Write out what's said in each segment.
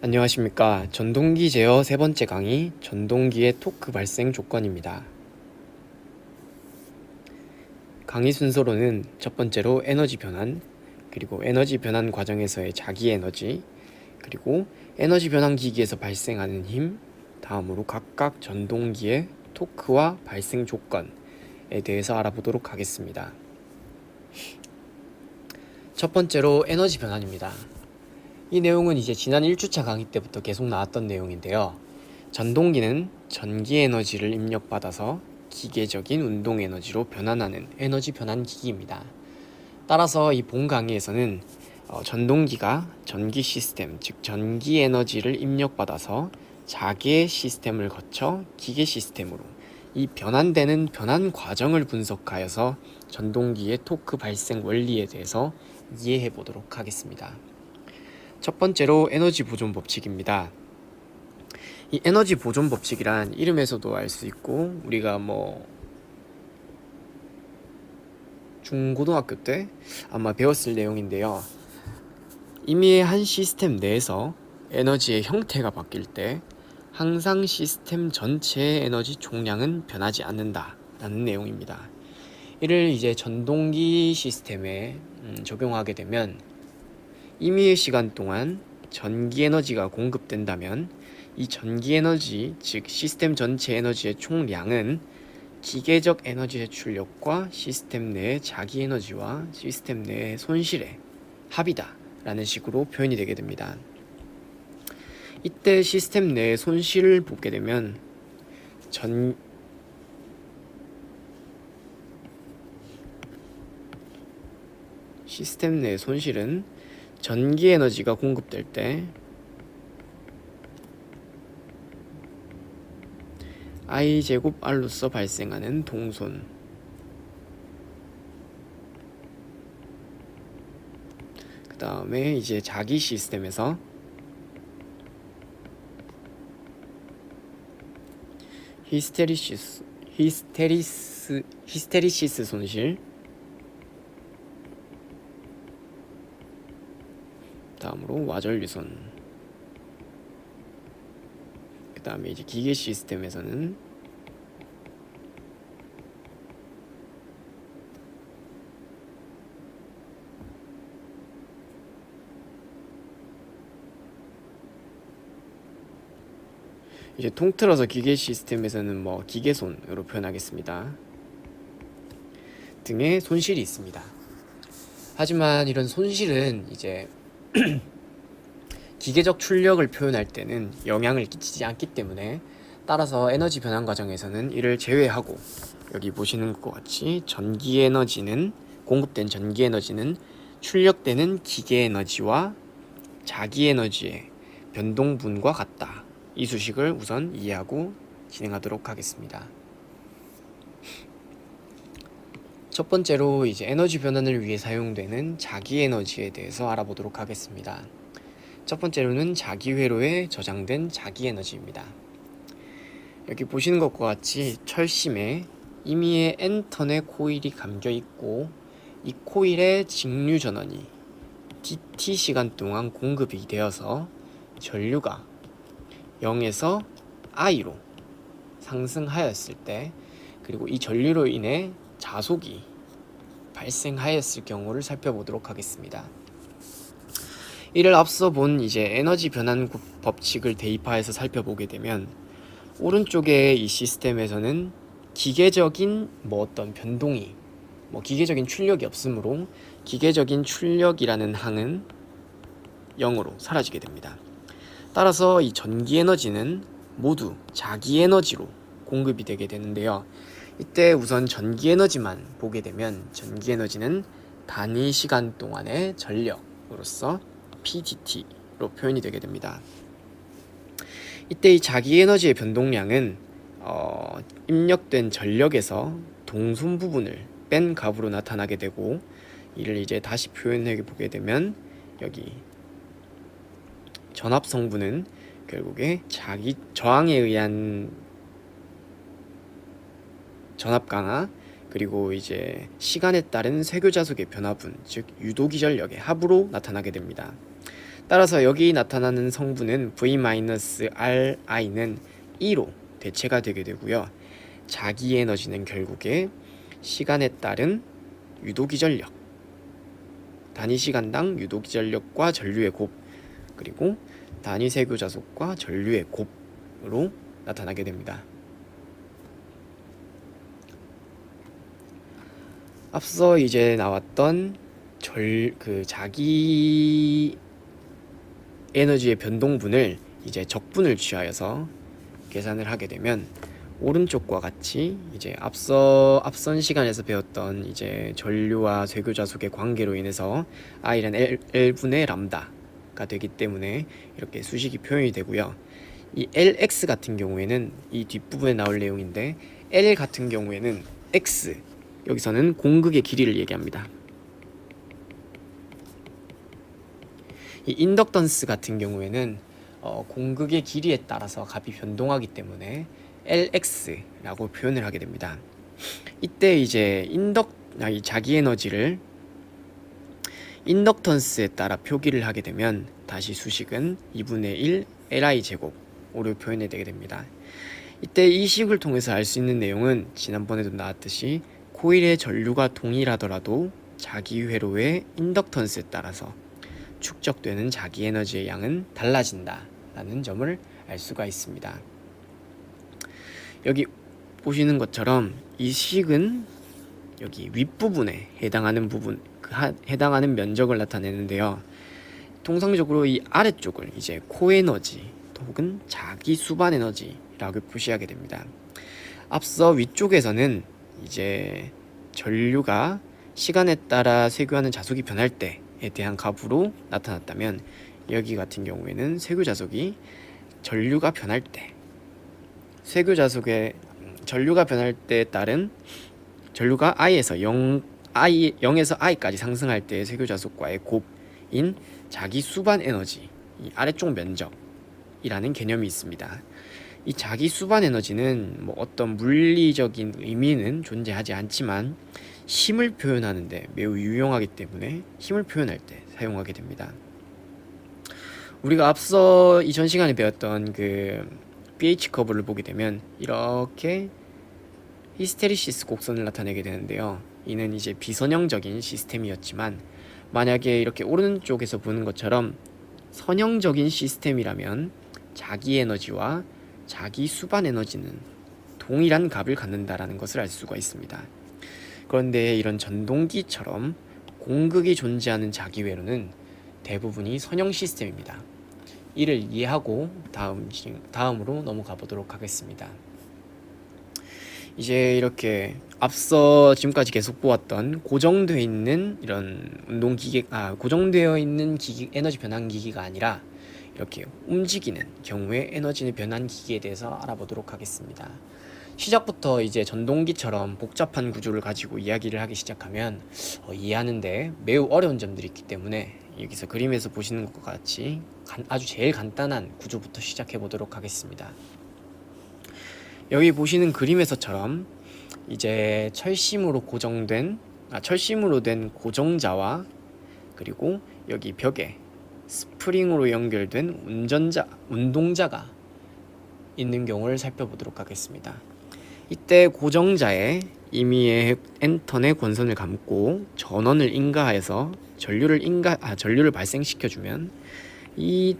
안녕하십니까. 전동기 제어 세 번째 강의 전동기의 토크 발생 조건입니다. 강의 순서로는 첫 번째로 에너지 변환, 그리고 에너지 변환 과정에서의 자기 에너지, 그리고 에너지 변환 기기에서 발생하는 힘, 다음으로 각각 전동기의 토크와 발생 조건에 대해서 알아보도록 하겠습니다. 첫 번째로 에너지 변환입니다. 이 내용은 이제 지난 1주차 강의 때부터 계속 나왔던 내용인데요. 전동기는 전기 에너지를 입력받아서 기계적인 운동 에너지로 변환하는 에너지 변환 기기입니다. 따라서 이 본 강의에서는 전동기가 전기 시스템, 즉 전기 에너지를 입력받아서 자개 시스템을 거쳐 기계 시스템으로 이 변환되는 변환 과정을 분석하여서 전동기의 토크 발생 원리에 대해서 이해해 보도록 하겠습니다. 첫 번째로 에너지 보존 법칙입니다. 이 에너지 보존 법칙이란 이름에서도 알 수 있고 우리가 중고등학교 때 아마 배웠을 내용인데요. 이미 한 시스템 내에서 에너지의 형태가 바뀔 때 항상 시스템 전체의 에너지 총량은 변하지 않는다라는 내용입니다. 이를 이제 전동기 시스템에 적용하게 되면 임의의 시간 동안 전기 에너지가 공급된다면 이 전기 에너지, 즉 시스템 전체 에너지의 총량은 기계적 에너지의 출력과 시스템 내의 자기 에너지와 시스템 내의 손실의 합이다 라는 식으로 표현이 되게 됩니다. 이때 시스템 내의 손실을 보게 되면 시스템 내의 손실은 전기 에너지가 공급될 때 I제곱 R로서 발생하는 동손, 그 다음에 이제 자기 시스템에서 히스테리시스 손실, 다음으로 와전유선, 그 다음에 이제 기계 시스템에서는 이제 통틀어서 기계 시스템에서는 기계손으로 표현하겠습니다. 등의 손실이 있습니다. 하지만 이런 손실은 이제 기계적 출력을 표현할 때는 영향을 끼치지 않기 때문에 따라서 에너지 변환 과정에서는 이를 제외하고 여기 보시는 것과 같이 공급된 전기 에너지는 출력되는 기계 에너지와 자기 에너지의 변동분과 같다. 이 수식을 우선 이해하고 진행하도록 하겠습니다. 첫 번째로 이제 에너지 변환을 위해 사용되는 자기 에너지에 대해서 알아보도록 하겠습니다. 첫 번째로는 자기 회로에 저장된 자기 에너지입니다. 여기 보시는 것과 같이 철심에 임의의 N턴의 코일이 감겨 있고 이 코일의 직류 전원이 dt 시간 동안 공급이 되어서 전류가 0에서 I로 상승하였을 때, 그리고 이 전류로 인해 자속이 발생하였을 경우를 살펴보도록 하겠습니다. 이를 앞서 본 이제 에너지 변환 법칙을 대입하여서 살펴보게 되면 오른쪽에 이 시스템에서는 기계적인 어떤 변동이 기계적인 출력이 없으므로 기계적인 출력이라는 항은 0으로 사라지게 됩니다. 따라서 이 전기 에너지는 모두 자기 에너지로 공급이 되게 되는데요. 이때 우선 전기 에너지만 보게 되면 전기 에너지는 단위 시간 동안의 전력으로서 PDT로 표현이 되게 됩니다. 이때 이 자기 에너지의 변동량은 입력된 전력에서 동손 부분을 뺀 값으로 나타나게 되고, 이를 이제 다시 표현해 보게 되면 여기 전압 성분은 결국에 자기 저항에 의한 전압 강화, 그리고 이제 시간에 따른 쇠교 자속의 변화분, 즉 유도기 전력의 합으로 나타나게 됩니다. 따라서 여기 나타나는 성분은 V-RI는 2로 대체가 되게 되고요. 자기 에너지는 결국에 시간에 따른 유도기전력, 단위 시간당 유도기전력과 전류의 곱, 그리고 단위 세교자속과 전류의 곱으로 나타나게 됩니다. 앞서 이제 나왔던 자기 에너지의 변동분을 이제 적분을 취하여서 계산을 하게 되면 오른쪽과 같이 이제 앞선 시간에서 배웠던 이제 전류와 쇄교자속의 관계로 인해서 I는 L분의 람다가 되기 때문에 이렇게 수식이 표현이 되고요. 이 LX 같은 경우에는 이 뒷부분에 나올 내용인데, L 같은 경우에는 X, 여기서는 공극의 길이를 얘기합니다. 이 인덕턴스 같은 경우에는 공극의 길이에 따라서 값이 변동하기 때문에 LX라고 표현을 하게 됩니다. 이때 이제 이 자기 에너지를 인덕턴스에 따라 표기를 하게 되면 다시 수식은 2분의 1 Li 제곱으로 표현이 되게 됩니다. 이때 이 식을 통해서 알 수 있는 내용은 지난번에도 나왔듯이 코일의 전류가 동일하더라도 자기 회로의 인덕턴스에 따라서 축적되는 자기 에너지의 양은 달라진다 라는 점을 알 수가 있습니다. 여기 보시는 것처럼 이 식은 여기 윗부분에 해당하는 해당하는 면적을 나타내는데요. 통상적으로 이 아래쪽을 이제 코에너지 혹은 자기 수반 에너지라고 표시하게 됩니다. 앞서 위쪽에서는 이제 전류가 시간에 따라 쇄교하는 자속이 변할 때에 대한 값으로 나타났다면, 여기 같은 경우에는 쇄교자속이 전류가 변할 때, 전류가 변할 때에 따른 전류가 I에서 0에서 I까지 상승할 때의 쇄교자속과의 곱인 자기 수반 에너지, 이 아래쪽 면적이라는 개념이 있습니다. 이 자기 수반 에너지는 뭐 어떤 물리적인 의미는 존재하지 않지만 힘을 표현하는데 매우 유용하기 때문에 힘을 표현할 때 사용하게 됩니다. 우리가 앞서 이전 시간에 배웠던 그 pH 커브를 보게 되면 이렇게 히스테리시스 곡선을 나타내게 되는데요. 이는 이제 비선형적인 시스템이었지만, 만약에 이렇게 오른쪽에서 보는 것처럼 선형적인 시스템이라면 자기 에너지와 자기 수반 에너지는 동일한 값을 갖는다라는 것을 알 수가 있습니다. 그런데 이런 전동기처럼 공극이 존재하는 자기 회로는 대부분이 선형 시스템입니다. 이를 이해하고 다음으로 넘어가 보도록 하겠습니다. 이제 이렇게 앞서 지금까지 계속 보았던 고정되어 있는 이런 고정되어 있는 에너지 변환 기기가 아니라 이렇게 움직이는 경우에 에너지 변환 기기에 대해서 알아보도록 하겠습니다. 시작부터 이제 전동기처럼 복잡한 구조를 가지고 이야기를 하기 시작하면 이해하는데 매우 어려운 점들이 있기 때문에 여기서 그림에서 보시는 것과 같이 아주 제일 간단한 구조부터 시작해 보도록 하겠습니다. 여기 보시는 그림에서처럼 이제 철심으로 된 고정자와 그리고 여기 벽에 스프링으로 연결된 운동자가 있는 경우를 살펴보도록 하겠습니다. 이때 고정자에 임의의 N턴의 권선을 감고 전원을 인가하여서 전류를 발생시켜주면 이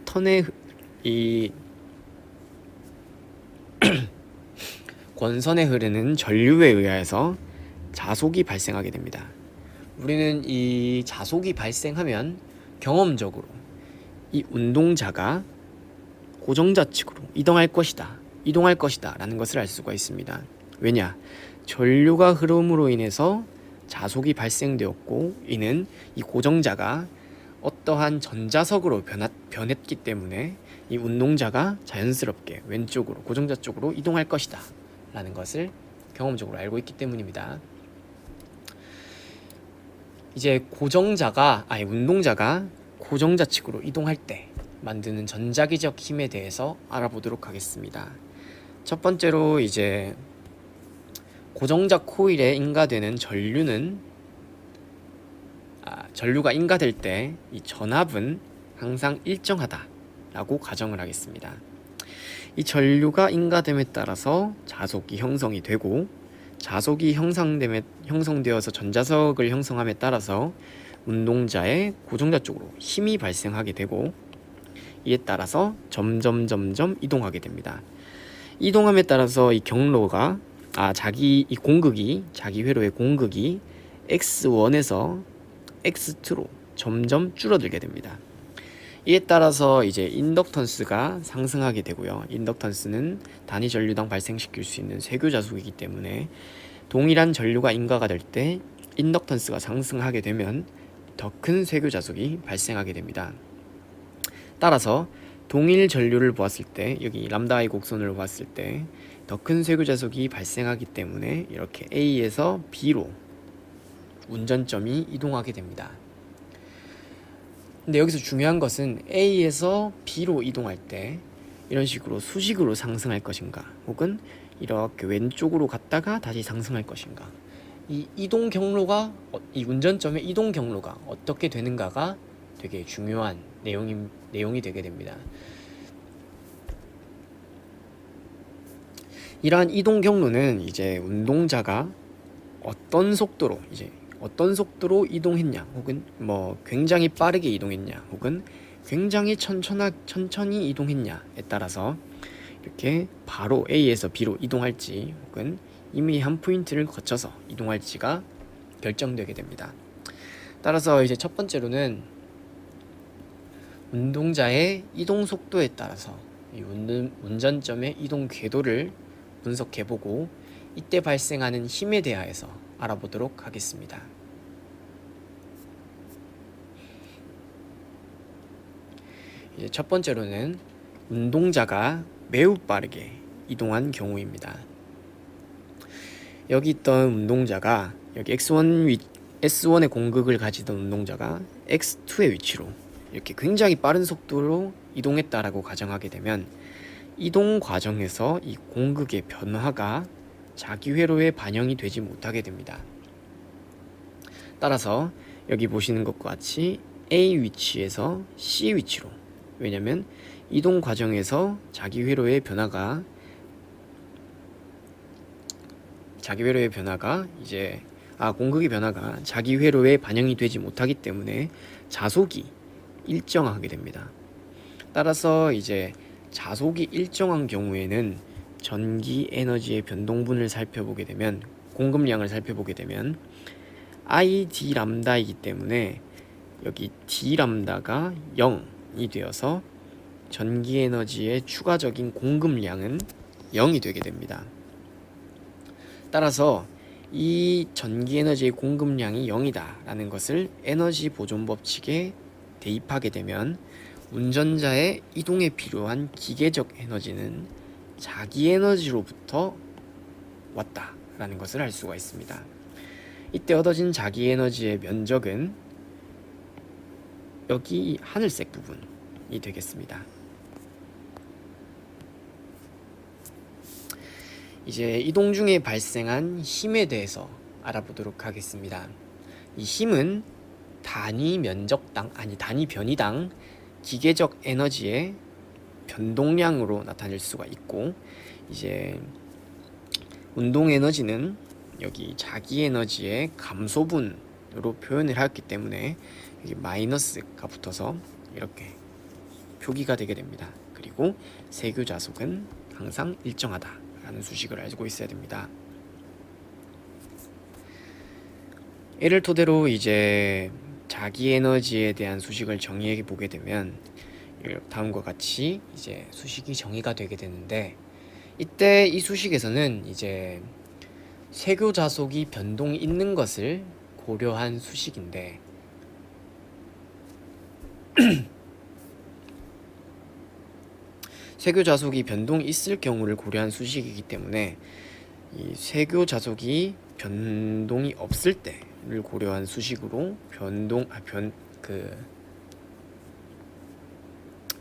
권선에 흐르는 전류에 의하여서 자속이 발생하게 됩니다. 우리는 이 자속이 발생하면 경험적으로 이 운동자가 고정자 측으로 이동할 것이다 라는 것을 알 수가 있습니다. 왜냐? 전류가 흐름으로 인해서 자속이 발생되었고, 이는 이 고정자가 어떠한 전자석으로 변했기 때문에 이 운동자가 자연스럽게 왼쪽으로 고정자 쪽으로 이동할 것이다 라는 것을 경험적으로 알고 있기 때문입니다. 이제 운동자가 고정자 측으로 이동할 때 만드는 전자기적 힘에 대해서 알아보도록 하겠습니다. 첫 번째로 이제 고정자 코일에 인가되는 전류가 인가될 때 이 전압은 항상 일정하다 라고 가정을 하겠습니다. 이 전류가 인가됨에 따라서 자속이 형성이 되고, 자속이 형성되어서 전자석을 형성함에 따라서 운동자의 고정자 쪽으로 힘이 발생하게 되고, 이에 따라서 점점 이동하게 됩니다. 이동함에 따라서 이 경로가 이 공극이, 자기 회로의 공극이 x1에서 x2로 점점 줄어들게 됩니다. 이에 따라서 이제 인덕턴스가 상승하게 되고요. 인덕턴스는 단위 전류당 발생시킬 수 있는 세교 자속이기 때문에 동일한 전류가 인가가 될 때 인덕턴스가 상승하게 되면 더 큰 세교 자속이 발생하게 됩니다. 따라서 동일 전류를 보았을 때, 여기 람다의 곡선을 보았을 때 더 큰 세교 자속이 발생하기 때문에 이렇게 A에서 B로 운전점이 이동하게 됩니다. 근데 여기서 중요한 것은 A에서 B로 이동할 때 이런 식으로 수직으로 상승할 것인가, 혹은 이렇게 왼쪽으로 갔다가 다시 상승할 것인가, 이 이동 경로가, 이 운전점의 이동 경로가 어떻게 되는가가 되게 중요한 내용이 되게 됩니다. 이러한 이동 경로는 이제 운동자가 어떤 속도로 이동했냐, 혹은 굉장히 빠르게 이동했냐, 혹은 굉장히 천천히 이동했냐에 따라서 이렇게 바로 A에서 B로 이동할지, 혹은 이미 한 포인트를 거쳐서 이동할지가 결정되게 됩니다. 따라서 이제 첫 번째로는 운동자의 이동 속도에 따라서 이 운전점의 이동 궤도를 분석해보고 이때 발생하는 힘에 대하여서 알아보도록 하겠습니다. 이제 첫 번째로는 운동자가 매우 빠르게 이동한 경우입니다. 여기 있던 운동자가, 여기 S1의 공극을 가지던 운동자가 X2의 위치로 이렇게 굉장히 빠른 속도로 이동했다라고 가정하게 되면 이동 과정에서 이 공극의 변화가 자기 회로에 반영이 되지 못하게 됩니다. 따라서 여기 보시는 것과 같이 A 위치에서 C 위치로, 왜냐면 이동 과정에서 공극의 변화가 자기 회로에 반영이 되지 못하기 때문에 자속이 일정하게 됩니다. 따라서 이제 자속이 일정한 경우에는 전기 에너지의 변동분을 살펴보게 되면, 공급량을 살펴보게 되면 I d 람다이기 때문에 여기 d 람다가 0이 되어서 전기 에너지의 추가적인 공급량은 0이 되게 됩니다. 따라서 이 전기 에너지의 공급량이 0이다 라는 것을 에너지 보존 법칙에 대입하게 되면 운전자의 이동에 필요한 기계적 에너지는 자기 에너지로부터 왔다라는 것을 알 수가 있습니다. 이때 얻어진 자기 에너지의 면적은 여기 하늘색 부분이 되겠습니다. 이제 이동 중에 발생한 힘에 대해서 알아보도록 하겠습니다. 이 힘은 단위 변이당 기계적 에너지의 변동량으로 나타낼 수가 있고, 이제 운동 에너지는 여기 자기 에너지의 감소분으로 표현을 하였기 때문에 여기 마이너스가 붙어서 이렇게 표기가 되게 됩니다. 그리고 세교 자속은 항상 일정하다라는 수식을 알고 있어야 됩니다. 이를 토대로 이제 자기 에너지에 대한 수식을 정의해 보게 되면 다음과 같이 이제 수식이 정의가 되게 되는데, 이때 이 수식에서는 이제 세교 자속이 변동이 있는 것을 고려한 수식인데, 세교 자속이 변동이 있을 경우를 고려한 수식이기 때문에 이 세교 자속이 변동이 없을 때를 고려한 수식으로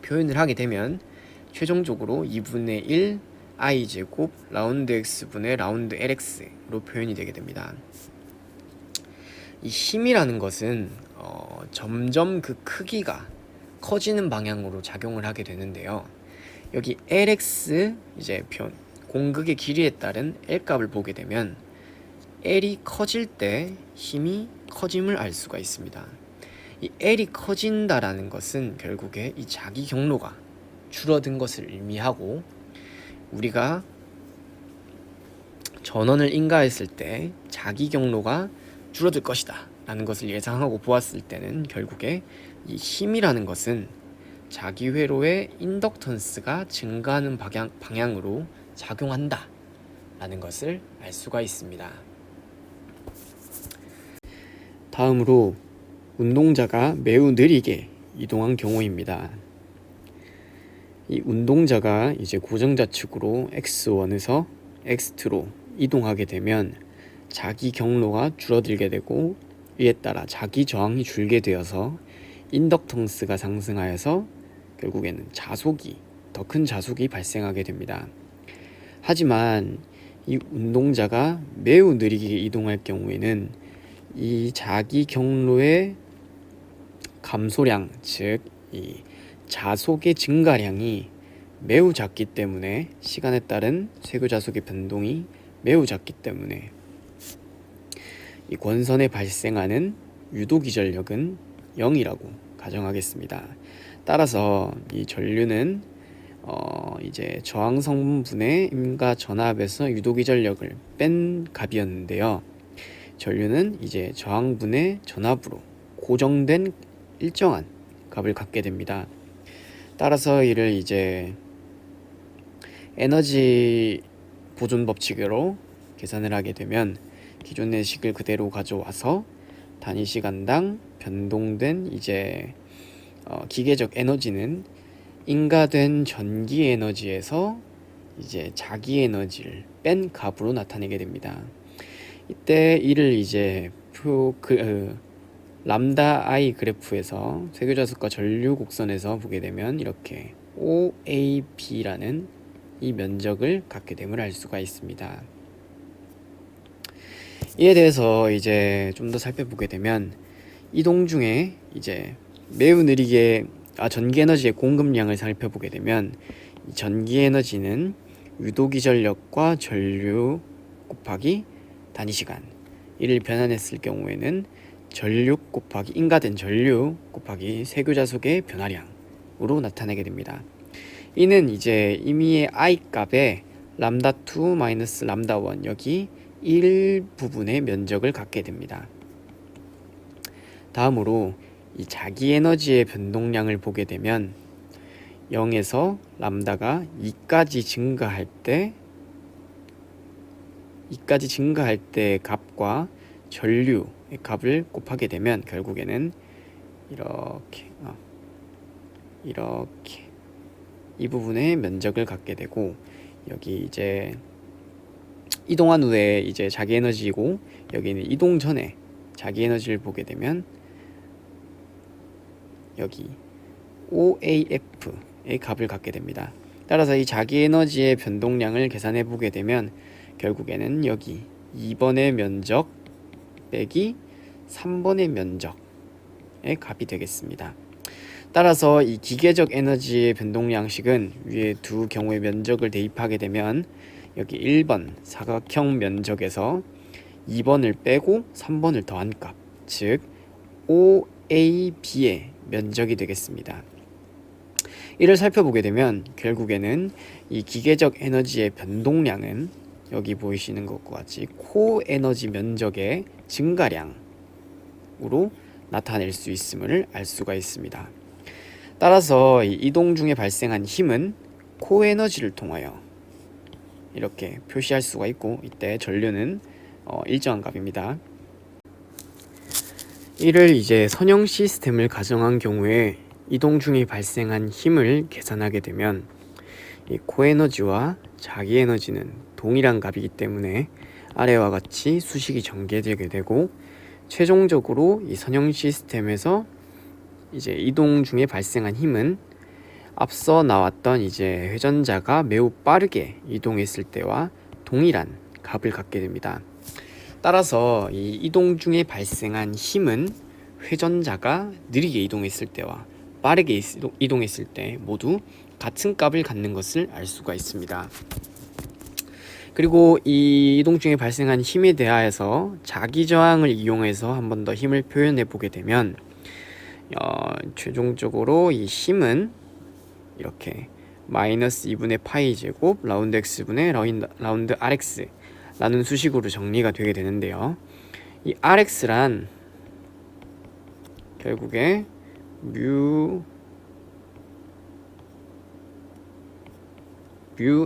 표현을 하게 되면 최종적으로 2분의 1 i제곱 라운드 x분의 라운드 lx로 표현이 되게 됩니다. 이 힘이라는 것은 점점 그 크기가 커지는 방향으로 작용을 하게 되는데요. 여기 Lx 이제 공극의 길이에 따른 L 값을 보게 되면 L이 커질 때 힘이 커짐을 알 수가 있습니다. 이 L이 커진다라는 것은 결국에 이 자기 경로가 줄어든 것을 의미하고, 우리가 전원을 인가했을 때 자기 경로가 줄어들 것이다 라는 것을 예상하고 보았을 때는 결국에 이 힘이라는 것은 자기 회로의 인덕턴스가 증가하는 방향으로 작용한다 라는 것을 알 수가 있습니다. 다음으로 운동자가 매우 느리게 이동한 경우입니다. 이 운동자가 이제 고정좌측으로 x1에서 x2로 이동하게 되면 자기 경로가 줄어들게 되고, 이에 따라 자기 저항이 줄게 되어서 인덕턴스가 상승하여서 결국에는 더 큰 자속이 발생하게 됩니다. 하지만 이 운동자가 매우 느리게 이동할 경우에는 이 자기 경로의 감소량, 즉 이 자속의 증가량이 매우 작기 때문에, 시간에 따른 쇄교 자속의 변동이 매우 작기 때문에 이 권선에 발생하는 유도기전력은 0이라고 가정하겠습니다. 따라서 이 전류는 이제 저항 성분분의 임과 전압에서 유도기전력을 뺀 값이었는데요. 전류는 이제 저항분의 전압으로 고정된 일정한 값을 갖게 됩니다. 따라서 이를 이제 에너지 보존 법칙으로 계산을 하게 되면 기존의 식을 그대로 가져와서 단위 시간당 변동된 이제 기계적 에너지는 인가된 전기 에너지에서 이제 자기 에너지를 뺀 값으로 나타내게 됩니다. 이때 이를 이제 람다 I 그래프에서 쇄교자속과 전류 곡선에서 보게 되면 이렇게 OAB라는 이 면적을 갖게 됨을 알 수가 있습니다. 이에 대해서 이제 좀 더 살펴보게 되면 이동 중에 이제 매우 느리게 전기 에너지의 공급량을 살펴보게 되면 이 전기 에너지는 유도기전력과 전류 곱하기 단위 시간, 이를 변환했을 경우에는 전류 곱하기 인가된 전류 곱하기 쇄교자속의 변화량으로 나타내게 됩니다. 이는 이제 임의의 I 값에 람다2 마이너스 람다1 여기 1 부분의 면적을 갖게 됩니다. 다음으로 이 자기 에너지의 변동량을 보게 되면 0에서 람다가 2까지 증가할 때 값과 전류의 값을 곱하게 되면 결국에는 이렇게 이 부분의 면적을 갖게 되고, 여기 이제 이동한 후에 이제 자기 에너지이고, 여기는 이동 전에 자기 에너지를 보게 되면 여기 OAF의 값을 갖게 됩니다. 따라서 이 자기 에너지의 변동량을 계산해 보게 되면 결국에는 여기 2번의 면적 빼기 3번의 면적의 값이 되겠습니다. 따라서 이 기계적 에너지의 변동량식은 위에 두 경우의 면적을 대입하게 되면 여기 1번 사각형 면적에서 2번을 빼고 3번을 더한 값, 즉 OAB의 면적이 되겠습니다. 이를 살펴보게 되면 결국에는 이 기계적 에너지의 변동량은 여기 보이시는 것과 같이 코에너지 면적의 증가량으로 나타낼 수 있음을 알 수가 있습니다. 따라서 이 이동 중에 발생한 힘은 코에너지를 통하여 이렇게 표시할 수가 있고, 이때 전류는 일정한 값입니다. 이를 이제 선형 시스템을 가정한 경우에 이동 중에 발생한 힘을 계산하게 되면 이 코에너지와 자기 에너지는 동일한 값이기 때문에 아래와 같이 수식이 전개되게 되고, 최종적으로 이 선형 시스템에서 이제 이동 중에 발생한 힘은 앞서 나왔던 이제 회전자가 매우 빠르게 이동했을 때와 동일한 값을 갖게 됩니다. 따라서 이 이동 중에 발생한 힘은 회전자가 느리게 이동했을 때와 빠르게 이동했을 때 모두 같은 값을 갖는 것을 알 수가 있습니다. 그리고 이 이동 중에 발생한 힘에 대하여서 자기 저항을 이용해서 한 번 더 힘을 표현해 보게 되면 최종적으로 이 힘은 이렇게 마이너스 2분의 파이 제곱 라운드 x분의 라운드 rx 라는 수식으로 정리가 되게 되는데요. 이 rx란 결국에 뮤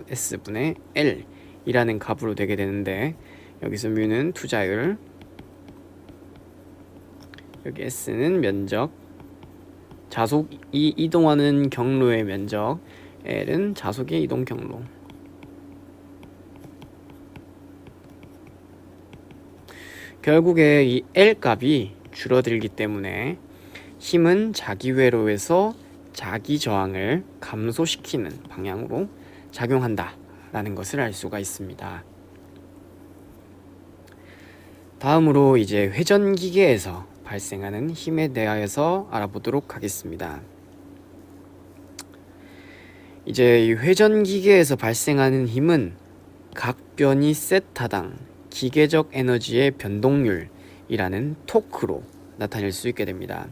s분의 l 이라는 값으로 되게 되는데, 여기서 뮤는 투자율, 여기 s는 면적, 자속이 이동하는 경로의 면적, l은 자속의 이동 경로. 결국에 이 L 값이 줄어들기 때문에 힘은 자기 회로에서 자기 저항을 감소시키는 방향으로 작용한다 라는 것을 알 수가 있습니다. 다음으로 이제 회전기계에서 발생하는 힘에 대하여서 알아보도록 하겠습니다. 이제 이 회전기계에서 발생하는 힘은 각 변이 세타당 기계적 에너지의 변동률이라는 토크로 나타낼 수 있게 됩니다.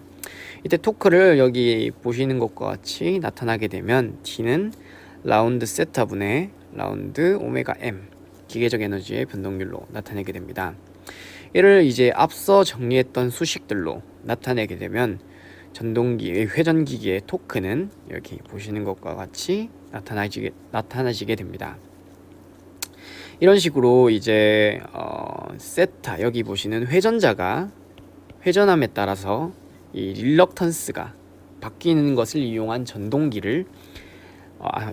이때 토크를 여기 보시는 것과 같이 나타나게 되면 T는 라운드 세타분의 라운드 오메가 M 기계적 에너지의 변동률로 나타내게 됩니다. 이를 이제 앞서 정리했던 수식들로 나타내게 되면 전동기의 회전기기의 토크는 여기 보시는 것과 같이 나타나지게 됩니다. 이런 식으로 이제 세타, 여기 보시는 회전자가 회전함에 따라서 이 릴럭턴스가 바뀌는 것을 이용한 전동기를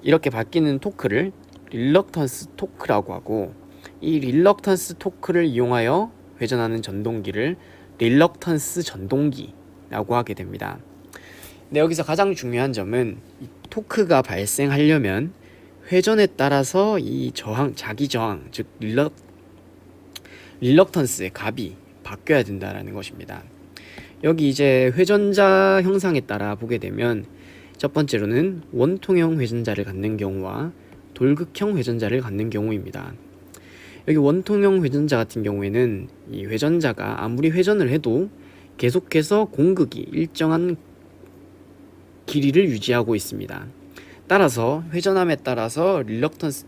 이렇게 바뀌는 토크를 릴럭턴스 토크라고 하고, 이 릴럭턴스 토크를 이용하여 회전하는 전동기를 릴럭턴스 전동기라고 하게 됩니다. 근데 여기서 가장 중요한 점은 이 토크가 발생하려면 회전에 따라서 이 저항, 자기 저항, 즉 릴럭턴스의 값이 바뀌어야 된다는 것입니다. 여기 이제 회전자 형상에 따라 보게 되면 첫 번째로는 원통형 회전자를 갖는 경우와 돌극형 회전자를 갖는 경우입니다. 여기 원통형 회전자 같은 경우에는 이 회전자가 아무리 회전을 해도 계속해서 공극이 일정한 길이를 유지하고 있습니다. 따라서 회전함에 따라서 릴럭턴스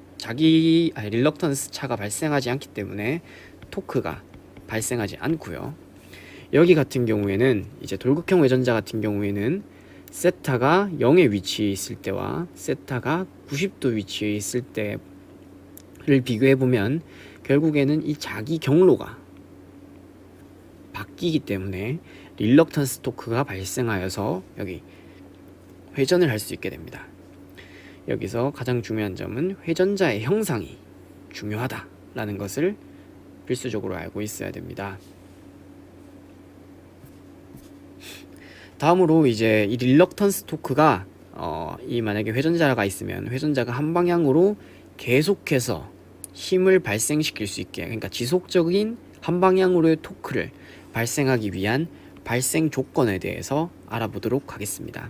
차가 발생하지 않기 때문에 토크가 발생하지 않고요. 여기 같은 경우에는 이제 돌극형 회전자 같은 경우에는 세타가 0의 위치에 있을 때와 세타가 90도 위치에 있을 때를 비교해 보면 결국에는 이 자기 경로가 바뀌기 때문에 릴럭턴스 토크가 발생하여서 여기 회전을 할 수 있게 됩니다. 여기서 가장 중요한 점은 회전자의 형상이 중요하다라는 것을 필수적으로 알고 있어야 됩니다. 다음으로 이제 이 릴럭턴스 토크가 이 만약에 회전자가 있으면 회전자가 한 방향으로 계속해서 힘을 발생시킬 수 있게, 그러니까 지속적인 한 방향으로의 토크를 발생하기 위한 발생 조건에 대해서 알아보도록 하겠습니다.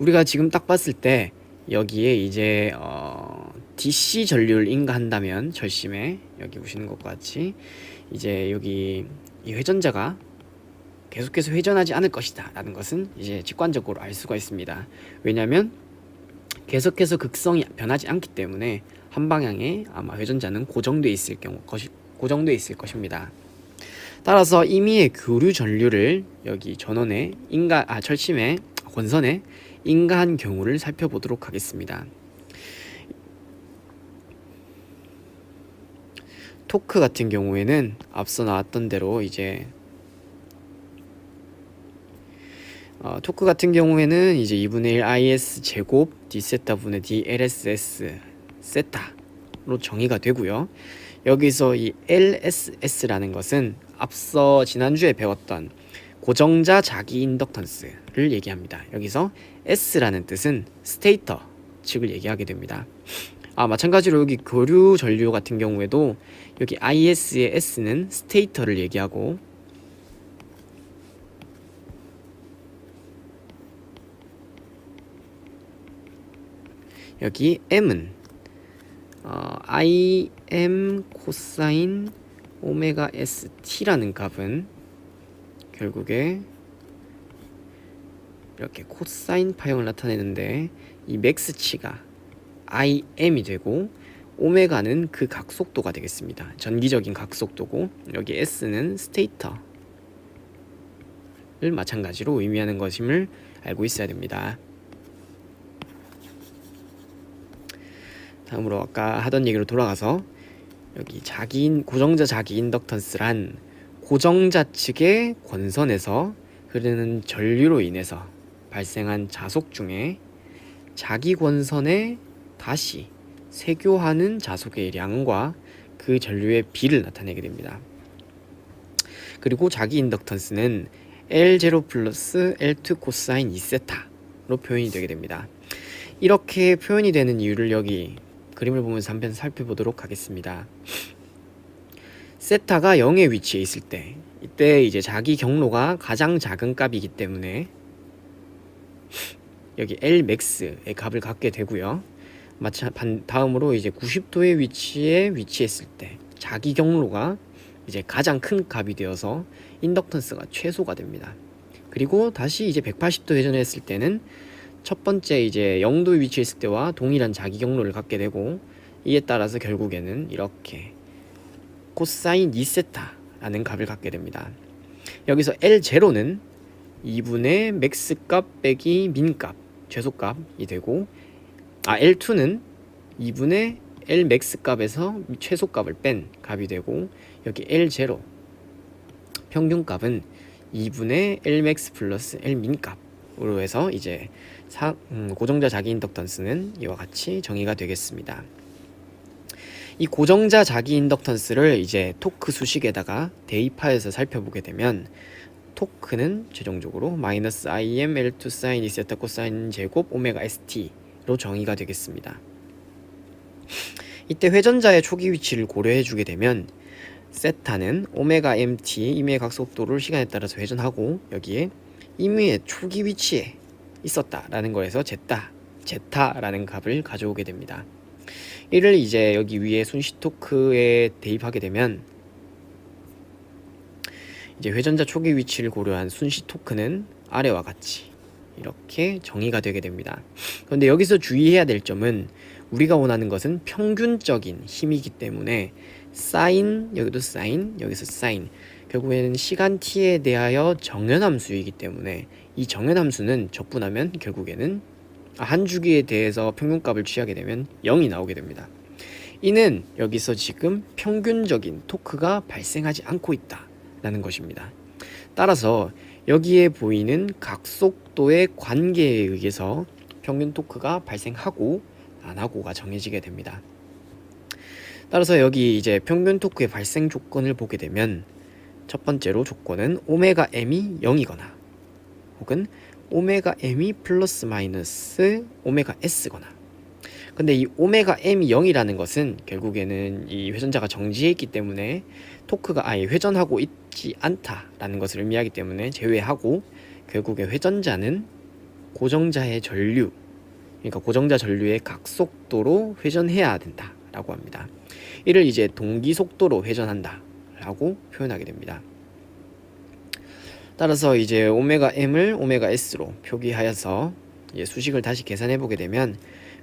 우리가 지금 딱 봤을 때 여기에 이제 DC 전류를 인가한다면 절심에 여기 보시는 것과 같이 이제 여기 이 회전자가 계속해서 회전하지 않을 것이다 라는 것은 이제 직관적으로 알 수가 있습니다. 왜냐하면 계속해서 극성이 변하지 않기 때문에 한 방향에 아마 회전자는 고정되어 있을 것입니다. 따라서 임의의 교류 전류를 여기 전원에 철심에 권선에 인가한 경우를 살펴보도록 하겠습니다. 토크 같은 경우에는 앞서 나왔던 대로 이제 토크 같은 경우에는 이제 2분의 1 is 제곱 d 세타분의 d lss 세타로 정의가 되고요. 여기서 이 lss라는 것은 앞서 지난주에 배웠던 고정자 자기 인덕턴스를 얘기합니다. 여기서 s라는 뜻은 스테이터 측을 얘기하게 됩니다. 마찬가지로 여기 교류 전류 같은 경우에도 여기 is의 s는 스테이터를 얘기하고, 여기 m은 im 코사인 오메가 st라는 값은 결국에 이렇게 코사인 파형을 나타내는데 이 맥스치가 im이 되고 오메가는 그 각속도가 되겠습니다. 전기적인 각속도고 여기 s는 스테이터를 마찬가지로 의미하는 것임을 알고 있어야 됩니다. 다음으로 아까 하던 얘기로 돌아가서 여기 고정자 자기 인덕턴스란 고정자 측의 권선에서 흐르는 전류로 인해서 발생한 자속 중에 자기 권선에 다시 세교하는 자속의 양과 그 전류의 비를 나타내게 됩니다. 그리고 자기 인덕턴스는 L0 플러스 L2 코사인 2세타로 표현이 되게 됩니다. 이렇게 표현이 되는 이유를 여기 그림을 보면서 한번 살펴보도록 하겠습니다. 세타가 0의 위치에 있을 때 이때 이제 자기 경로가 가장 작은 값이기 때문에 여기 Lmax의 값을 갖게 되고요. 다음으로 이제 90도의 위치에 위치했을 때 자기 경로가 이제 가장 큰 값이 되어서 인덕턴스가 최소가 됩니다. 그리고 다시 이제 180도 회전했을 때는 첫 번째 이제 0도에 위치했을 때와 동일한 자기 경로를 갖게 되고 이에 따라서 결국에는 이렇게 코사인 2세타라는 값을 갖게 됩니다. 여기서 L0는 2분의 맥스 값 빼기 민 값, 최소값이 되고 L2는 2분의 Lmax 값에서 최소값을 뺀 값이 되고 여기 L0 평균값은 2분의 Lmax 플러스 Lmin 값으로 해서 이제 고정자 자기 인덕턴스는 이와 같이 정의가 되겠습니다. 이 고정자 자기 인덕턴스를 이제 토크 수식에다가 대입하여서 살펴보게 되면 토크는 최종적으로 마이너스 im L2 사인 2세타 코사인 제곱 오메가 st로 정의가 되겠습니다. 이때 회전자의 초기 위치를 고려해 주게 되면 세타는 오메가 mt 임의 각속도를 시간에 따라서 회전하고 여기에 임의 초기 위치에 있었다라는 거에서 제타라는 값을 가져오게 됩니다. 이를 이제 여기 위에 순시 토크에 대입하게 되면 이제 회전자 초기 위치를 고려한 순시 토크는 아래와 같이 이렇게 정의가 되게 됩니다. 그런데 여기서 주의해야 될 점은 우리가 원하는 것은 평균적인 힘이기 때문에 사인, 여기도 사인, 여기서 사인, 결국에는 시간 t에 대하여 정연함수이기 때문에 이 정연함수는 적분하면 결국에는 한 주기에 대해서 평균값을 취하게 되면 0이 나오게 됩니다. 이는 여기서 지금 평균적인 토크가 발생하지 않고 있다라는 것입니다. 따라서 여기에 보이는 각속도의 관계에 의해서 평균 토크가 발생하고 안 하고가 정해지게 됩니다. 따라서 여기 이제 평균 토크의 발생 조건을 보게 되면 첫 번째로 조건은 오메가 m이 0이거나 혹은 오메가 m이 플러스 마이너스 오메가 s거나. 근데 이 오메가 m이 0이라는 것은 결국에는 이 회전자가 정지해 있기 때문에 토크가 아예 회전하고 있지 않다라는 것을 의미하기 때문에 제외하고 결국에 회전자는 고정자의 전류, 그러니까 고정자 전류의 각속도로 회전해야 된다라고 합니다. 이를 이제 동기 속도로 회전한다라고 표현하게 됩니다. 따라서 이제 오메가 m을 오메가 s로 표기하여서 이제 수식을 다시 계산해 보게 되면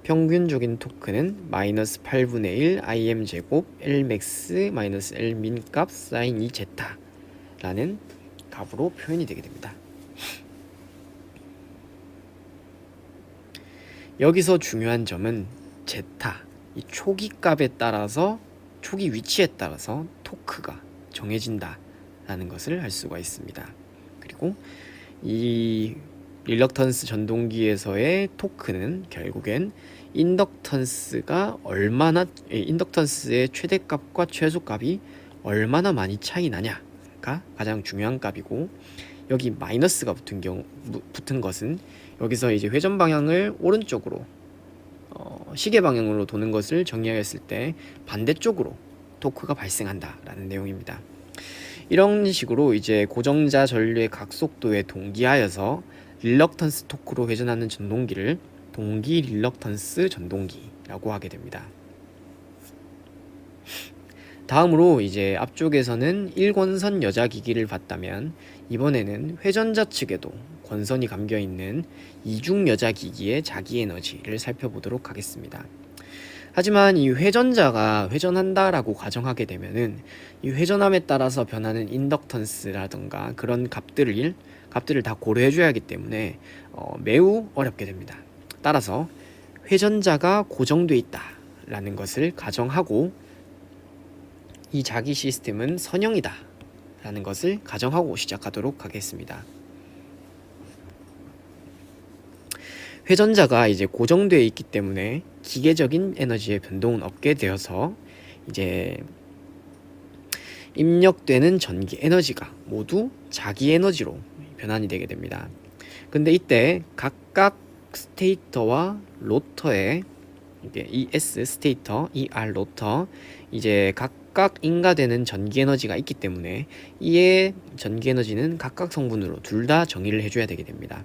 평균적인 토크는 마이너스 8분의 1 im 제곱 Lmax 마이너스 Lmin 값 사인 2제타라는 값으로 표현이 되게 됩니다. 여기서 중요한 점은 제타, 이 초기 값에 따라서 초기 위치에 따라서 토크가 정해진다라는 것을 알 수가 있습니다. 그리고 이 릴럭턴스 전동기에서의 토크는 결국엔 인덕턴스의 최대값과 최소값이 얼마나 많이 차이 나냐가 가장 중요한 값이고, 여기 마이너스가 붙은 것은 여기서 이제 회전 방향을 오른쪽으로 시계 방향으로 도는 것을 정의하였을 때 반대쪽으로 토크가 발생한다라는 내용입니다. 이런 식으로 이제 고정자 전류의 각속도에 동기하여서 릴럭턴스 토크로 회전하는 전동기를 동기 릴럭턴스 전동기라고 하게 됩니다. 다음으로 이제 앞쪽에서는 1권선 여자기기를 봤다면 이번에는 회전자 측에도 권선이 감겨있는 이중 여자기기의 자기에너지를 살펴보도록 하겠습니다. 하지만 이 회전자가 회전한다라고 가정하게 되면은 이 회전함에 따라서 변하는 인덕턴스라든가 그런 값들을 다 고려해줘야 하기 때문에 매우 어렵게 됩니다. 따라서 회전자가 고정돼 있다라는 것을 가정하고 이 자기 시스템은 선형이다 라는 것을 가정하고 시작하도록 하겠습니다. 회전자가 이제 고정되어 있기 때문에 기계적인 에너지의 변동은 없게 되어서 이제 입력되는 전기 에너지가 모두 자기 에너지로 변환이 되게 됩니다. 근데 이때 각각 스테이터와 로터의 이게 ES 스테이터, ER 로터 이제 각각 인가되는 전기 에너지가 있기 때문에 이의 전기 에너지는 각각 성분으로 둘 다 정의를 해줘야 되게 됩니다.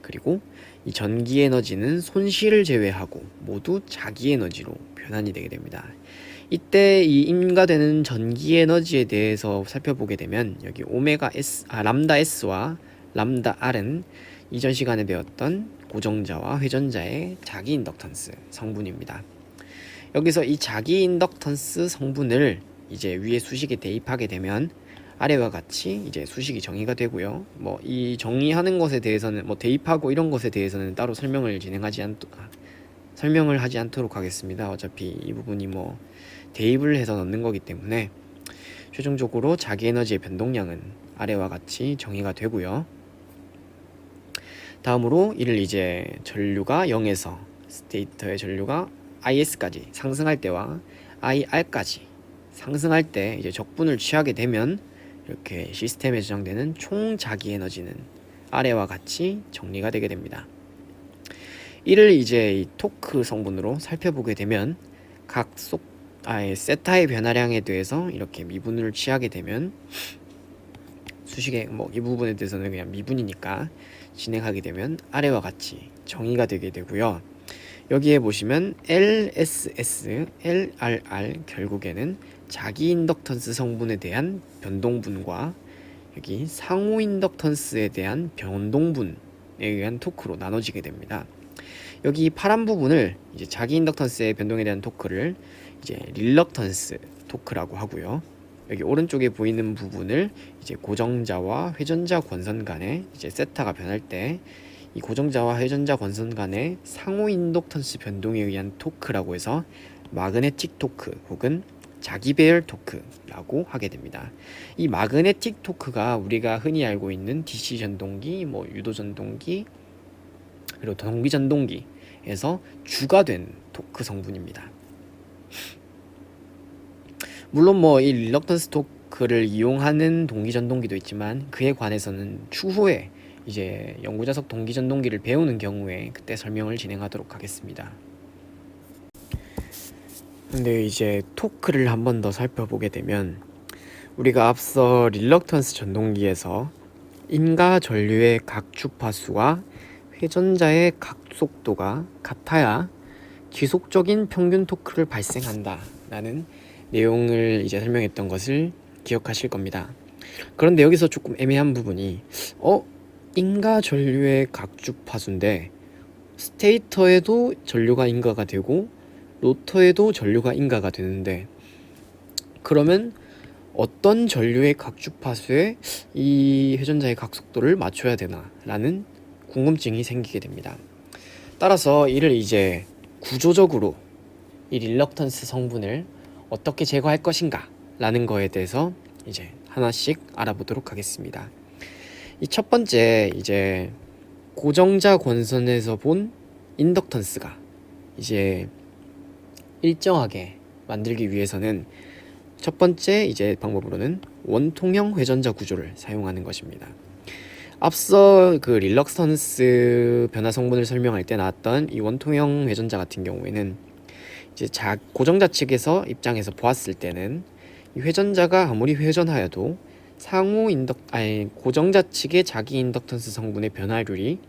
그리고 이 전기 에너지는 손실을 제외하고 모두 자기 에너지로 변환이 되게 됩니다. 이때 이 인가되는 전기 에너지에 대해서 살펴보게 되면 여기 람다 S와 람다 R은 이전 시간에 배웠던 고정자와 회전자의 자기 인덕턴스 성분입니다. 여기서 이 자기 인덕턴스 성분을 이제 위에 수식에 대입하게 되면 아래와 같이 이제 수식이 정의가 되고요. 뭐 이 정의하는 것에 대해서는 뭐 대입하고 이런 것에 대해서는 따로 설명을 하지 않도록 하겠습니다. 어차피 이 부분이 뭐 대입을 해서 넣는 거기 때문에 최종적으로 자기 에너지의 변동량은 아래와 같이 정의가 되고요. 다음으로 이를 이제 전류가 0에서 스테이터의 전류가 IS까지 상승할 때와 IR까지 상승할 때 이제 적분을 취하게 되면 이렇게 시스템에 저장되는 총 자기 에너지는 아래와 같이 정리가 되게 됩니다. 이를 이제 이 토크 성분으로 살펴보게 되면 각 세타의 변화량에 대해서 이렇게 미분을 취하게 되면 수식의 뭐 이 부분에 대해서는 그냥 미분이니까 진행하게 되면 아래와 같이 정의가 되게 되고요. 여기에 보시면 LSS, LRR 결국에는 자기 인덕턴스 성분에 대한 변동분과 여기 상호 인덕턴스에 대한 변동분에 의한 토크로 나눠지게 됩니다. 여기 파란 부분을 이제 자기 인덕턴스의 변동에 대한 토크를 이제 릴럭턴스 토크라고 하고요. 여기 오른쪽에 보이는 부분을 이제 고정자와 회전자 권선 간의 이제 세타가 변할 때 이 고정자와 회전자 권선 간의 상호 인덕턴스 변동에 의한 토크라고 해서 마그네틱 토크 혹은 자기 배열 토크라고 하게 됩니다. 이 마그네틱 토크가 우리가 흔히 알고 있는 DC 전동기, 뭐 유도 전동기, 그리고 동기 전동기에서 주가 된 토크 성분입니다. 물론 뭐 이 릴럭턴스 토크를 이용하는 동기 전동기도 있지만 그에 관해서는 추후에 이제 연구자석 동기 전동기를 배우는 경우에 그때 설명을 진행하도록 하겠습니다. 근데 이제 토크를 한 번 더 살펴보게 되면 우리가 앞서 릴럭턴스 전동기에서 인과 전류의 각 주파수와 회전자의 각 속도가 같아야 지속적인 평균 토크를 발생한다 라는 내용을 이제 설명했던 것을 기억하실 겁니다. 그런데 여기서 조금 애매한 부분이 인과 전류의 각 주파수인데 스테이터에도 전류가 인가가 되고 로터에도 전류가 인가가 되는데 그러면 어떤 전류의 각 주파수에 이 회전자의 각 속도를 맞춰야 되나 라는 궁금증이 생기게 됩니다. 따라서 이를 이제 구조적으로 이 릴럭턴스 성분을 어떻게 제거할 것인가 라는 거에 대해서 이제 하나씩 알아보도록 하겠습니다. 이 첫 번째 이제 고정자 권선에서 본 인덕턴스가 이제 일정하게 만들기 위해서는 첫 번째 이제 방법으로는 원통형 회전자 구조를 사용하는 것입니다. 앞서 그 릴럭턴스 변화 성분을 설명할 때 나왔던 이 원통형 회전자 같은 경우에는 이제 고정자 측에서 입장에서 보았을 때는 이 회전자가 아무리 회전하여도 고정자 측의 자기 인덕턴스 성분의 변화율이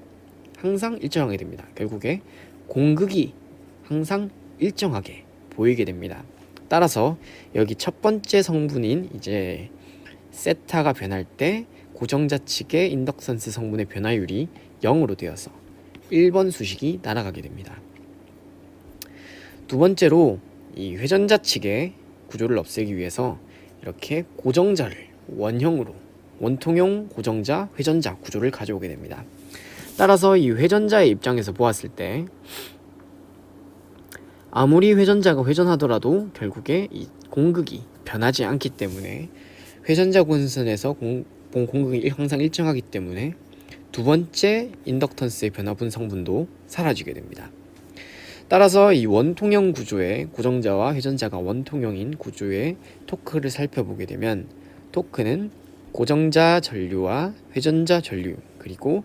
항상 일정하게 됩니다. 결국에 공극이 항상 일정하게 보이게 됩니다. 따라서 여기 첫 번째 성분인 이제 세타가 변할 때 고정자 측의 인덕턴스 성분의 변화율이 0으로 되어서 1번 수식이 날아가게 됩니다. 두 번째로 이 회전자 측의 구조를 없애기 위해서 이렇게 고정자를 원형으로 원통형 고정자 회전자 구조를 가져오게 됩니다. 따라서 이 회전자의 입장에서 보았을 때 아무리 회전자가 회전하더라도 결국에 이 공극이 변하지 않기 때문에 회전자 권선에서 공극이 항상 일정하기 때문에 두 번째 인덕턴스의 변화분 성분도 사라지게 됩니다. 따라서 이 원통형 구조의 고정자와 회전자가 원통형인 구조의 토크를 살펴보게 되면 토크는 고정자 전류와 회전자 전류 그리고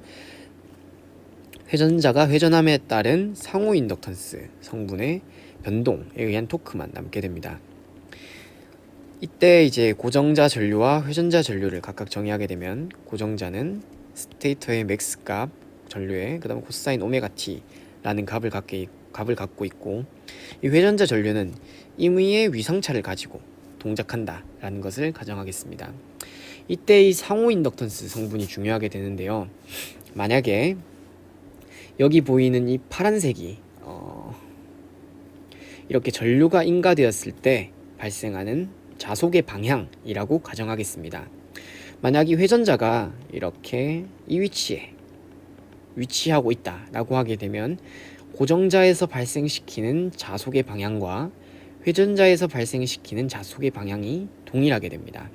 회전자가 회전함에 따른 상호 인덕턴스 성분의 변동에 의한 토크만 남게 됩니다. 이때 이제 고정자 전류와 회전자 전류를 각각 정의하게 되면 고정자는 스테이터의 맥스 값 전류의 그다음 코사인 오메가 t라는 값을 갖고 있고 이 회전자 전류는 임의의 위상차를 가지고 동작한다 라는 것을 가정하겠습니다. 이때 이 상호 인덕턴스 성분이 중요하게 되는데요. 만약에 여기 보이는 이 파란색이 이렇게 전류가 인가되었을 때 발생하는 자속의 방향이라고 가정하겠습니다. 만약 이 회전자가 이렇게 이 위치에 위치하고 있다 라고 하게 되면 고정자에서 발생시키는 자속의 방향과 회전자에서 발생시키는 자속의 방향이 동일하게 됩니다.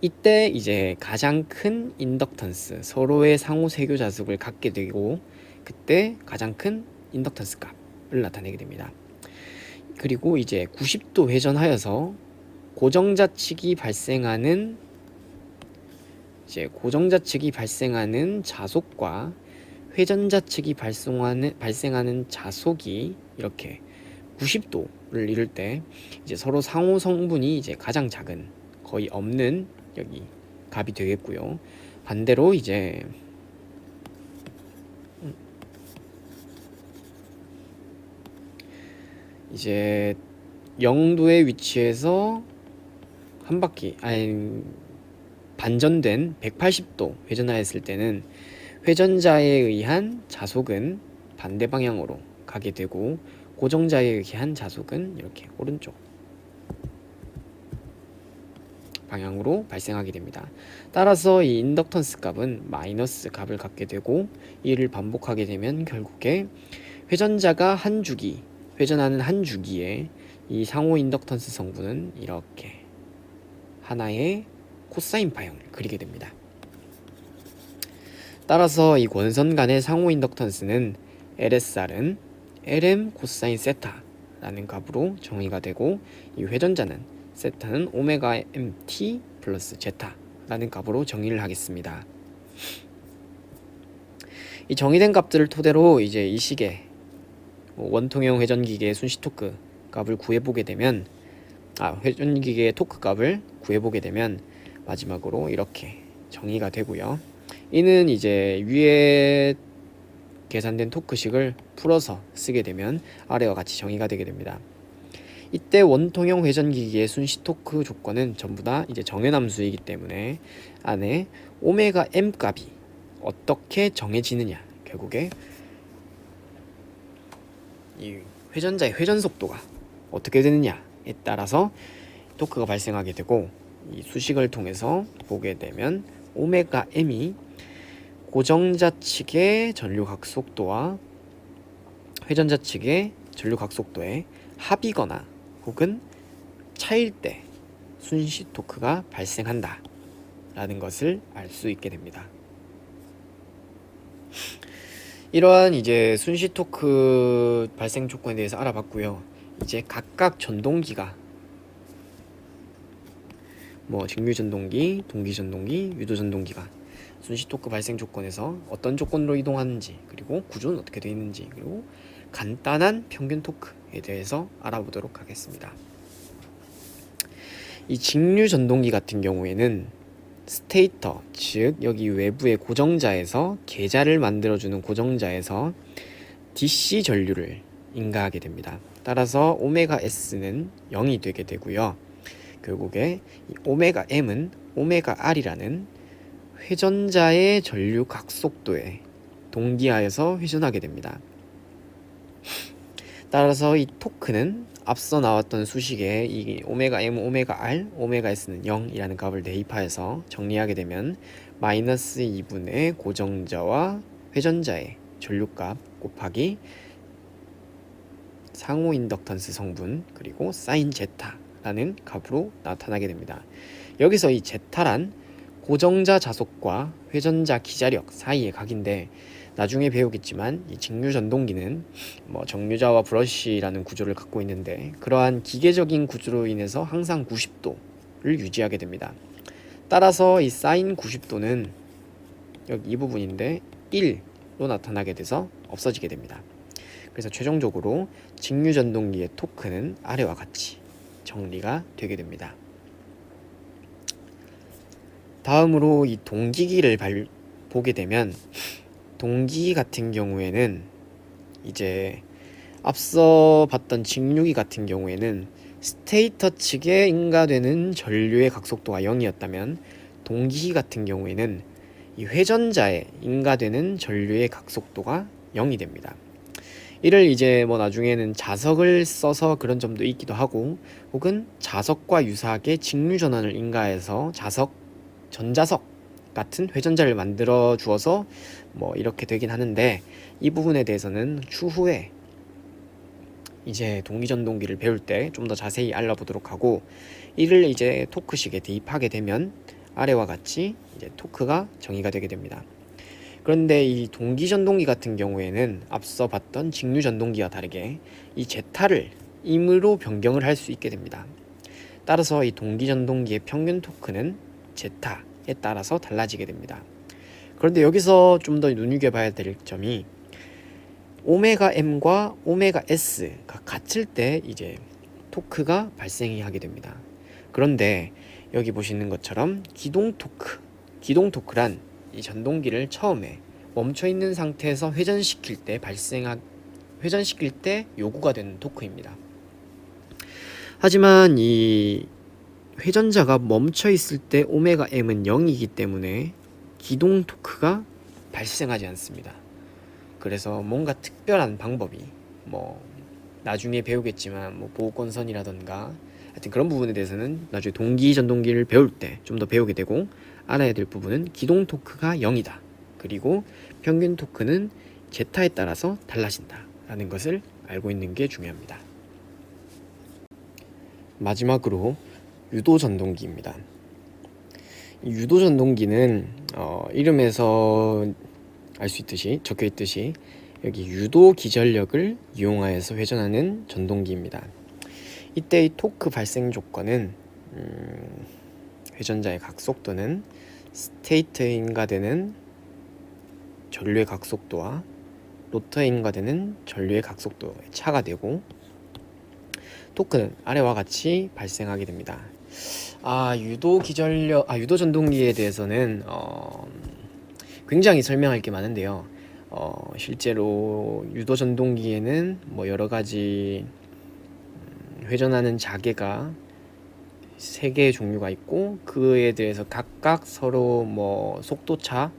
이때 이제 가장 큰 인덕턴스 서로의 상호 세교 자속을 갖게 되고 그때 가장 큰 인덕턴스 값을 나타내게 됩니다. 그리고 이제 90도 회전하여서 고정자 측이 발생하는 자속과 회전자 측이 발생하는 자속이 이렇게 90도를 이룰 때 이제 서로 상호 성분이 이제 가장 작은 거의 없는 여기 값이 되겠고요. 반대로 이제 이제 0도의 위치에서 한 바퀴 반전된 180도 회전하였을 때는 회전자에 의한 자속은 반대 방향으로 가게 되고 고정자에 의한 자속은 이렇게 오른쪽 방향으로 발생하게 됩니다. 따라서 이 인덕턴스 값은 마이너스 값을 갖게 되고 이를 반복하게 되면 결국에 회전자가 회전하는 한 주기에 이 상호 인덕턴스 성분은 이렇게 하나의 코사인 파형을 그리게 됩니다. 따라서 이 권선 간의 상호 인덕턴스는 LSR은 LM 코사인 세타라는 값으로 정의가 되고 이 회전자는 세타는 오메가 MT 플러스 제타라는 값으로 정의를 하겠습니다. 이 정의된 값들을 토대로 이제 이 식의 원통형 회전기계의 순시 토크 값을 구해보게 되면 회전기계의 토크 값을 구해보게 되면 마지막으로 이렇게 정의가 되고요. 이는 이제 위에 계산된 토크식을 풀어서 쓰게 되면 아래와 같이 정의가 되게 됩니다. 이때 원통형 회전기기의 순시 토크 조건은 전부 다 이제 정해함수이기 때문에 안에 오메가 m 값이 어떻게 정해지느냐, 결국에 이 회전자의 회전 속도가 어떻게 되느냐에 따라서 토크가 발생하게 되고, 이 수식을 통해서 보게 되면 오메가 m이 고정자 측의 전류 각속도와 회전자 측의 전류 각속도의 합이거나 혹은 차일 때 순시 토크가 발생한다 라는 것을 알 수 있게 됩니다. 이러한 이제 순시 토크 발생 조건에 대해서 알아봤고요. 이제 각각 전동기가 직류 전동기, 동기 전동기, 유도 전동기가 순시 토크 발생 조건에서 어떤 조건으로 이동하는지, 그리고 구조는 어떻게 되어 있는지, 그리고 간단한 평균 토크에 대해서 알아보도록 하겠습니다. 이 직류 전동기 같은 경우에는 스테이터, 즉 여기 외부의 고정자에서 계좌를 만들어주는 고정자에서 DC 전류를 인가하게 됩니다. 따라서 오메가 S는 0이 되게 되고요. 결국에 이 오메가 M은 오메가 R이라는 회전자의 전류 각속도에 동기하여서 회전하게 됩니다. 따라서 이 토크는 앞서 나왔던 수식에 이 오메가 M, 오메가 R, 오메가 S는 0이라는 값을 대입하여서 정리하게 되면 마이너스 2분의 고정자와 회전자의 전류값 곱하기 상호 인덕턴스 성분 그리고 사인 제타라는 값으로 나타나게 됩니다. 여기서 이 제타란 고정자 자속과 회전자 기자력 사이의 각인데 나중에 배우겠지만 이 직류 전동기는 정류자와 브러쉬라는 구조를 갖고 있는데 그러한 기계적인 구조로 인해서 항상 90도를 유지하게 됩니다. 따라서 이 사인 90도는 여기 이 부분인데 1로 나타나게 돼서 없어지게 됩니다. 그래서 최종적으로 직류 전동기의 토크는 아래와 같이 정리가 되게 됩니다. 다음으로 이 동기기를 보게 되면 동기기 같은 경우에는 이제 앞서 봤던 직류기 같은 경우에는 스테이터 측에 인가되는 전류의 각속도가 0이었다면 동기기 같은 경우에는 이 회전자에 인가되는 전류의 각속도가 0이 됩니다. 이를 이제 나중에는 자석을 써서 그런 점도 있기도 하고 혹은 자석과 유사하게 직류 전원을 인가해서 전자석 같은 회전자를 만들어 주어서 이렇게 되긴 하는데 이 부분에 대해서는 추후에 이제 동기전동기를 배울 때 좀 더 자세히 알아보도록 하고 이를 이제 토크식에 대입하게 되면 아래와 같이 이제 토크가 정의가 되게 됩니다. 그런데 이 동기전동기 같은 경우에는 앞서 봤던 직류전동기와 다르게 이 제타를 임으로 변경을 할 수 있게 됩니다. 따라서 이 동기전동기의 평균 토크는 제타에 따라서 달라지게 됩니다. 그런데 여기서 좀 더 눈여겨봐야 될 점이 오메가 M과 오메가 S가 같을 때 이제 토크가 발생하게 됩니다. 그런데 여기 보시는 것처럼 기동 토크란 이 전동기를 처음에 멈춰 있는 상태에서 회전시킬 때 요구가 되는 토크입니다. 하지만 이 회전자가 멈춰 있을 때 오메가 M은 0이기 때문에 기동 토크가 발생하지 않습니다. 그래서 뭔가 특별한 방법이 나중에 배우겠지만 보호권선이라던가 하여튼 그런 부분에 대해서는 나중에 동기 전동기를 배울 때 좀 더 배우게 되고 알아야 될 부분은 기동 토크가 0이다. 그리고 평균 토크는 제타에 따라서 달라진다 라는 것을 알고 있는 게 중요합니다. 마지막으로 유도 전동기입니다. 유도 전동기는 이름에서 알 수 있듯이 적혀 있듯이 여기 유도 기전력을 이용하여서 회전하는 전동기입니다. 이때 이 토크 발생 조건은 회전자의 각속도는 스테이터에 인가되는 전류의 각속도와 로터에 인가되는 전류의 각속도의 차가 되고 토크는 아래와 같이 발생하게 됩니다. 유도 전동기에 대해서는 굉장히 설명할 게 많은데요. 실제로 유도 전동기에는 여러 가지 회전하는 자개가 3개의 종류가 있고 그에 대해서 각각 서로 속도차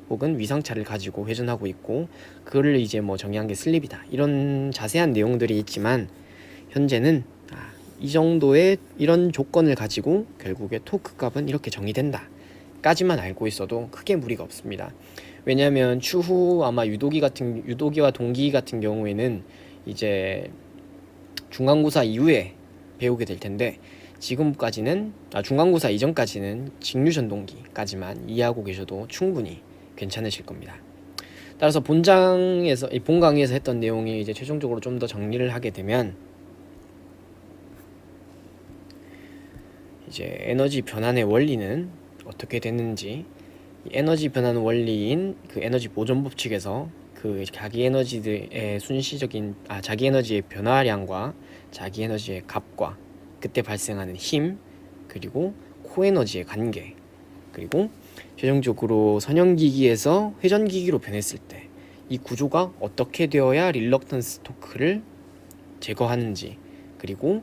혹은 위상차를 가지고 회전하고 있고 그거를 이제 정의한 게 슬립이다. 이런 자세한 내용들이 있지만 현재는 이 정도의 이런 조건을 가지고 결국에 토크 값은 이렇게 정의된다 까지만 알고 있어도 크게 무리가 없습니다. 왜냐하면 추후 아마 유도기와 동기기 같은 경우에는 이제 중간고사 이후에 배우게 될 텐데 지금까지는 중간고사 이전까지는 직류전동기까지만 이해하고 계셔도 충분히 괜찮으실 겁니다. 따라서 본 강의에서 했던 내용이 이제 최종적으로 좀 더 정리를 하게 되면 이제 에너지 변환의 원리는 어떻게 되는지, 에너지 변환 원리인 그 에너지 보존 법칙에서 그 자기 에너지의 자기 에너지의 변화량과 자기 에너지의 값과 그때 발생하는 힘 그리고 코에너지의 관계 그리고 최종적으로 선형기기에서 회전기기로 변했을 때 이 구조가 어떻게 되어야 릴럭턴스 토크를 제거하는지, 그리고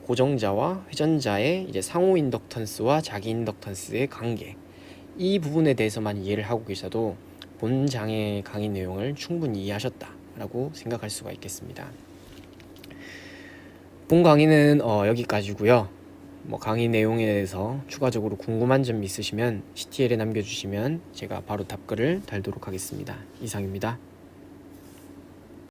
고정자와 회전자의 이제 상호 인덕턴스와 자기 인덕턴스의 관계, 이 부분에 대해서만 이해를 하고 계셔도 본 장의 강의 내용을 충분히 이해하셨다라고 생각할 수가 있겠습니다. 본 강의는 여기까지고요. 강의 내용에 대해서 추가적으로 궁금한 점 있으시면 CTL에 남겨주시면 제가 바로 답글을 달도록 하겠습니다. 이상입니다.